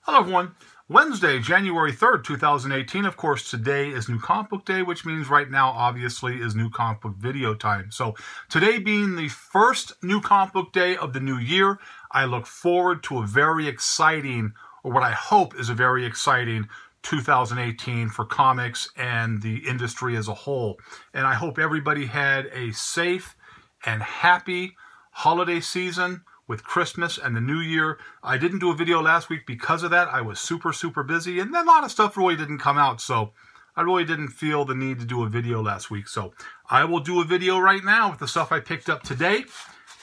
Hello everyone. Wednesday, January 3rd, 2018. Of course, today is New Comic Book Day, which means right now, obviously, is New Comic Book video time. So today being the first New Comic Book Day of the new year, I look forward to a very exciting, or what I hope is a very exciting 2018 for comics and the industry as a whole. And I hope everybody had a safe and happy holiday season with Christmas and the New Year. I didn't do a video last week because of that. I was super busy, and then a lot of stuff really didn't come out, so I really didn't feel the need to do a video last week. So I will do a video right now with the stuff I picked up today,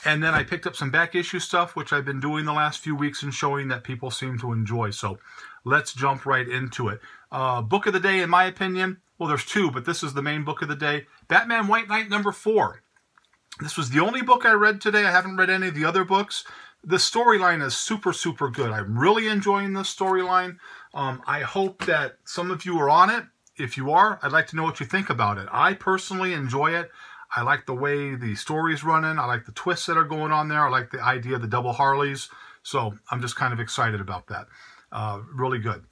and then I picked up some back issue stuff, which I've been doing the last few weeks and showing that people seem to enjoy. So let's jump right into it. Book of the day, in my opinion, well, there's two, but this is the main book of the day. Batman White Knight #4. This was the only book I read today. I haven't read any of the other books. The storyline is super good. I'm really enjoying this storyline. I hope that some of you are on it. If you are, I'd like to know what you think about it. I personally enjoy it. I like the way the story's running. I like the twists that are going on there. I like the idea of the double Harleys. So I'm just kind of excited about that. Really good.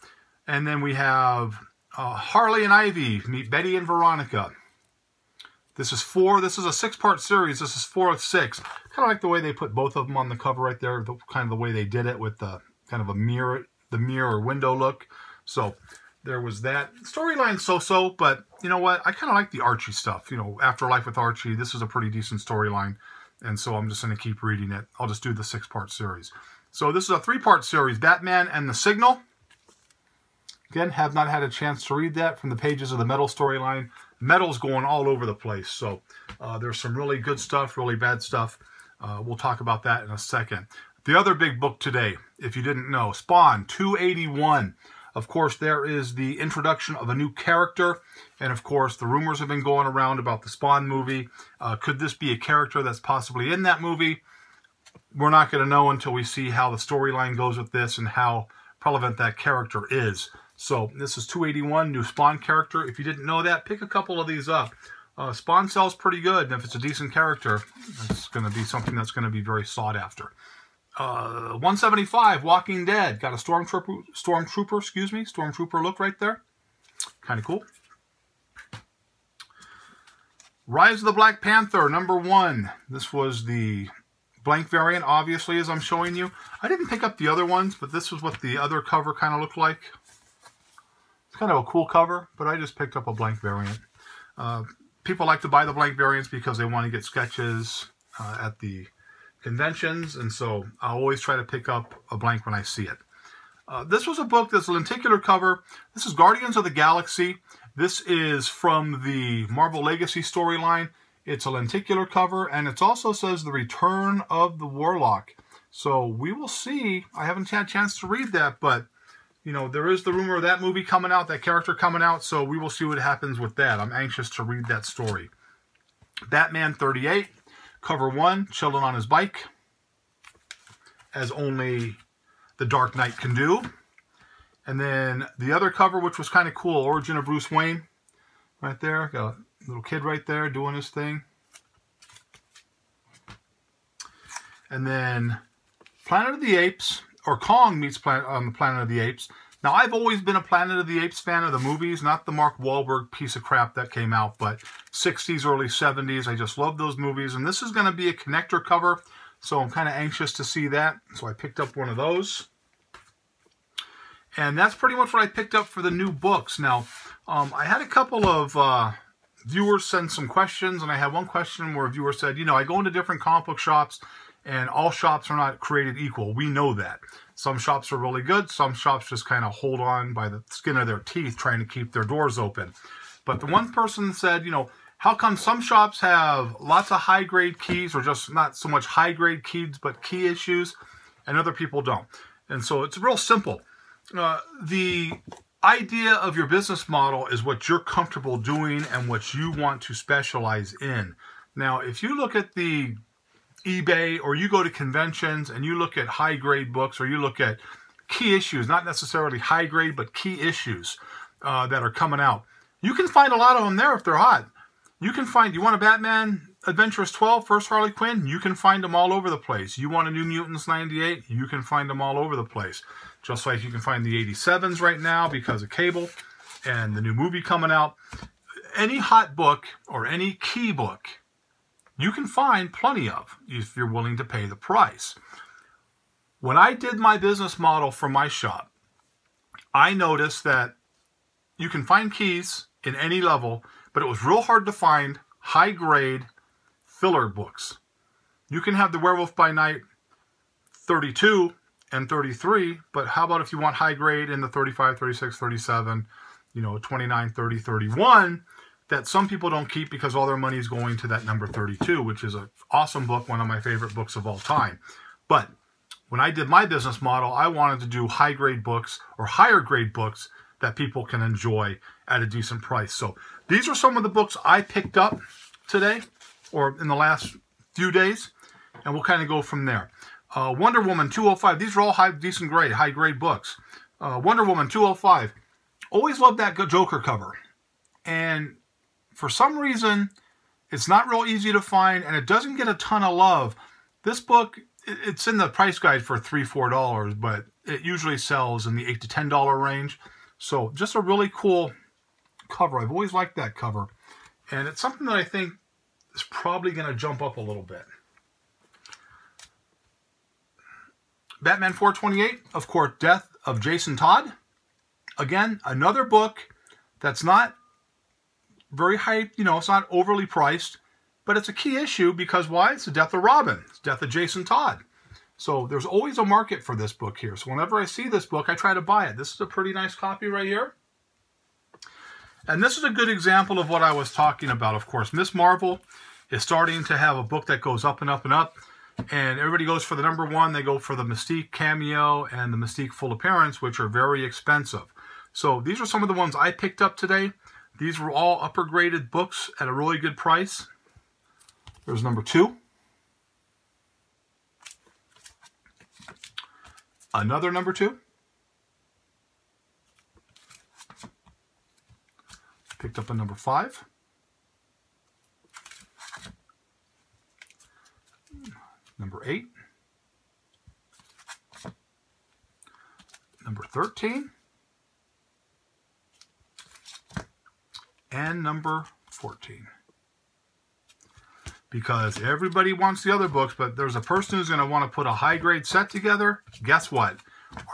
And then we have Harley and Ivy meet Betty and Veronica. This is a 6-part series. This is 4 of 6. Kind of like the way they put both of them on the cover right there. Kind of the way they did it with the kind of the mirror window look. So there was that. Storyline so-so, but you know what? I kind of like the Archie stuff. You know, Afterlife with Archie. This is a pretty decent storyline. And so I'm just going to keep reading it. I'll just do the 6-part series. So this is a 3-part series. Batman and the Signal. Again, have not had a chance to read that from the pages of the Metal storyline. Metal's going all over the place. So there's some really good stuff, really bad stuff. We'll talk about that in a second. The other big book today, if you didn't know, Spawn 281. Of course, there is the introduction of a new character. And of course, the rumors have been going around about the Spawn movie. Could this be a character that's possibly in that movie? We're not going to know until we see how the storyline goes with this and how relevant that character is. So this is 281, new Spawn character. If you didn't know that, pick a couple of these up. Spawn sells pretty good, and if it's a decent character, it's going to be something that's going to be very sought after. 175, Walking Dead. Got a stormtrooper look right there. Kind of cool. Rise of the Black Panther, #1. This was the blank variant, obviously, as I'm showing you. I didn't pick up the other ones, but this was what the other cover kind of looked like. It's kind of a cool cover, but I just picked up a blank variant. People like to buy the blank variants because they want to get sketches at the conventions, and so I always try to pick up a blank when I see it. This was a book that's a lenticular cover. This is Guardians of the Galaxy. This is from the Marvel Legacy storyline. It's a lenticular cover, and it also says The Return of the Warlock. So we will see. I haven't had a chance to read that, but you know, there is the rumor of that movie coming out, that character coming out, so we will see what happens with that. I'm anxious to read that story. Batman 38, cover 1, chilling on his bike, as only the Dark Knight can do. And then the other cover, which was kind of cool, Origin of Bruce Wayne, right there. Got a little kid right there doing his thing. And then Planet of the Apes, or Kong meets Planet of the Apes. Now, I've always been a Planet of the Apes fan of the movies, not the Mark Wahlberg piece of crap that came out, but 60s, early 70s. I just love those movies. And this is going to be a connector cover, so I'm kind of anxious to see that. So I picked up one of those. And that's pretty much what I picked up for the new books. Now, I had a couple of viewers send some questions, and I had one question where a viewer said, you know, I go into different comic book shops, and all shops are not created equal. We know that. Some shops are really good. Some shops just kind of hold on by the skin of their teeth trying to keep their doors open. But the one person said, you know, how come some shops have lots of high-grade keys, or just not so much high-grade keys, but key issues, and other people don't? And so it's real simple. The idea of your business model is what you're comfortable doing and what you want to specialize in. Now, if you look at the eBay, or you go to conventions and you look at high-grade books, or you look at key issues, not necessarily high-grade, but key issues that are coming out, you can find a lot of them there if they're hot. You can find, you want a Batman Adventures 12, First Harley Quinn, you can find them all over the place. You want a New Mutants 98, you can find them all over the place. just like you can find the 87s right now because of cable and the new movie coming out. Any hot book or any key book, you can find plenty of if you're willing to pay the price. When I did my business model for my shop, I noticed that you can find keys in any level, but it was real hard to find high-grade filler books. You can have the Werewolf by Night 32 and 33, but how about if you want high-grade in the 35, 36, 37, 29, 30, 31, that some people don't keep because all their money is going to that number 32, which is an awesome book, one of my favorite books of all time. But when I did my business model, I wanted to do high-grade books or higher-grade books that people can enjoy at a decent price. So these are some of the books I picked up today or in the last few days, and we'll kind of go from there. Wonder Woman 205. These are all high-grade books. Wonder Woman 205. Always loved that Joker cover. And for some reason, it's not real easy to find, and it doesn't get a ton of love. This book, it's in the price guide for $3, $4, but it usually sells in the $8 to $10 range. So just a really cool cover. I've always liked that cover. And it's something that I think is probably going to jump up a little bit. Batman 428, of course, Death of Jason Todd. Again, another book that's not very high, it's not overly priced, but it's a key issue because why? It's the death of Robin. It's the death of Jason Todd. So there's always a market for this book here. So whenever I see this book, I try to buy it. This is a pretty nice copy right here. And this is a good example of what I was talking about. Of course, Ms. Marvel is starting to have a book that goes up and up and up. And everybody goes for the number one. They go for the Mystique cameo and the Mystique full appearance, which are very expensive. So these are some of the ones I picked up today. These were all upper graded books at a really good price. There's number 2. Another number 2. Picked up a number 5. Number 8. Number 13. And number 14. Because everybody wants the other books, but there's a person who's going to want to put a high-grade set together. Guess what?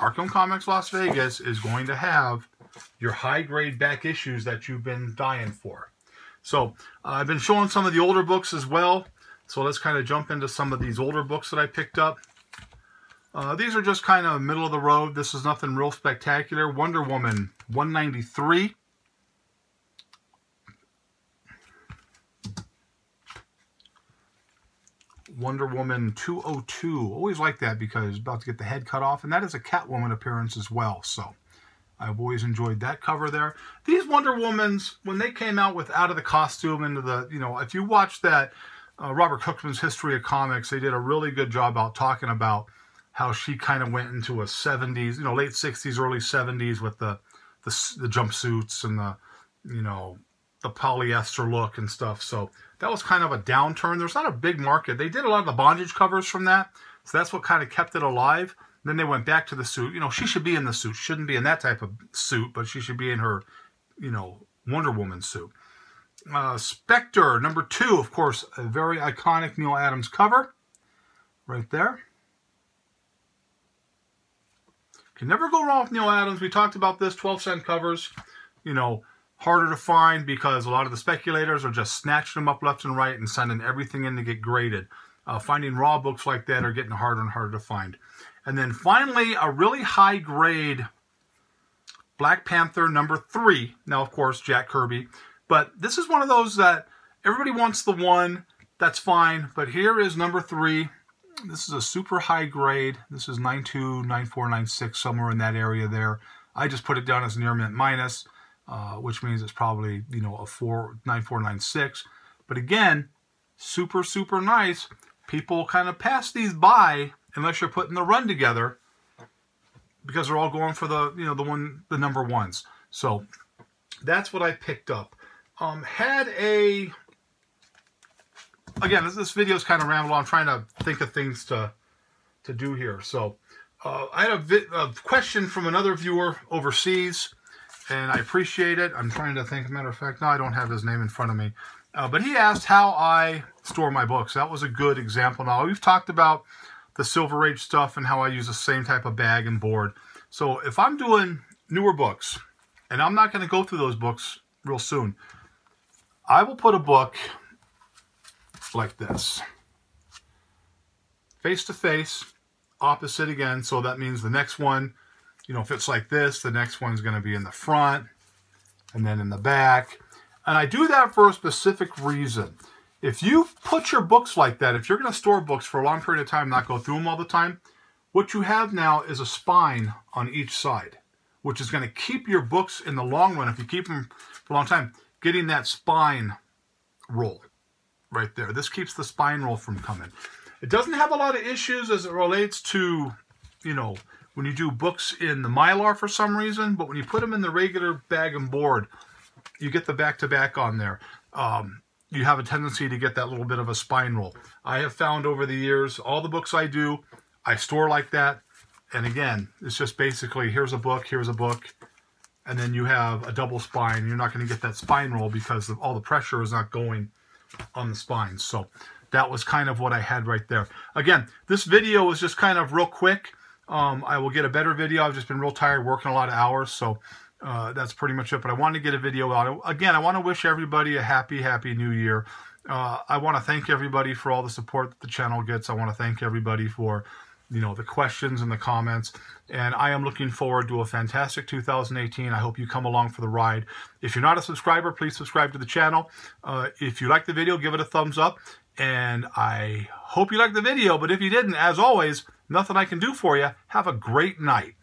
Arkham Comics Las Vegas is going to have your high-grade back issues that you've been dying for. So I've been showing some of the older books as well. So let's kind of jump into some of these older books that I picked up. These are just kind of middle of the road. This is nothing real spectacular. Wonder Woman 193. Wonder Woman 202. Always like that because it's about to get the head cut off. And that is a Catwoman appearance as well. So I've always enjoyed that cover there. These Wonder Womans, when they came out with out of the costume into the, if you watch that Robert Kirkman's History of Comics, they did a really good job about talking about how she kind of went into a 70s, late 60s, early 70s with the jumpsuits and the polyester look and stuff. So that was kind of a downturn. There's not a big market. They did a lot of the bondage covers from that. So that's what kind of kept it alive. Then they went back to the suit. She should be in the suit. She shouldn't be in that type of suit, but she should be in her, Wonder Woman suit. Spectre, number 2, of course, a very iconic Neal Adams cover. Right there. Can never go wrong with Neal Adams. We talked about this, 12-cent covers. Harder to find because a lot of the speculators are just snatching them up left and right and sending everything in to get graded. Finding raw books like that are getting harder and harder to find. And then finally, a really high grade Black Panther number 3. Now, of course, Jack Kirby. But this is one of those that everybody wants the one. That's fine. But here is number 3. This is a super high grade. This is 92, 94, 96, somewhere in that area there. I just put it down as near mint minus. Which means it's probably, a 9496. But again, super, super nice. People kind of pass these by unless you're putting the run together because they're all going for the, the number ones. So that's what I picked up. Again, this video is kind of ramble on. I'm trying to think of things to do here. So I had a question from another viewer overseas, and I appreciate it. I'm trying to think. Matter of fact, no, I don't have his name in front of me. But he asked how I store my books. That was a good example. Now, we've talked about the Silver Age stuff and how I use the same type of bag and board. So if I'm doing newer books, and I'm not going to go through those books real soon, I will put a book like this, face to face, opposite again. So that means the next one, if it's like this, the next one's going to be in the front and then in the back. And I do that for a specific reason. If you put your books like that, if you're going to store books for a long period of time, not go through them all the time, what you have now is a spine on each side, which is going to keep your books in the long run, if you keep them for a long time, getting that spine roll right there. This keeps the spine roll from coming. It doesn't have a lot of issues as it relates to, when you do books in the Mylar for some reason, but when you put them in the regular bag and board, you get the back-to-back on there. You have a tendency to get that little bit of a spine roll. I have found over the years, all the books I do, I store like that. And again, it's just basically, here's a book, and then you have a double spine. You're not going to get that spine roll because all the pressure is not going on the spine. So that was kind of what I had right there. Again, this video was just kind of real quick. I will get a better video. I've just been real tired working a lot of hours. So that's pretty much it. But I wanted to get a video out. Again, I want to wish everybody a happy new year. I want to thank everybody for all the support that the channel gets. I want to thank everybody for the questions and the comments. And I am looking forward to a fantastic 2018. I hope you come along for the ride. If you're not a subscriber, please subscribe to the channel. If you like the video, give it a thumbs up. And I hope you liked the video. But if you didn't, as always, nothing I can do for you. Have a great night.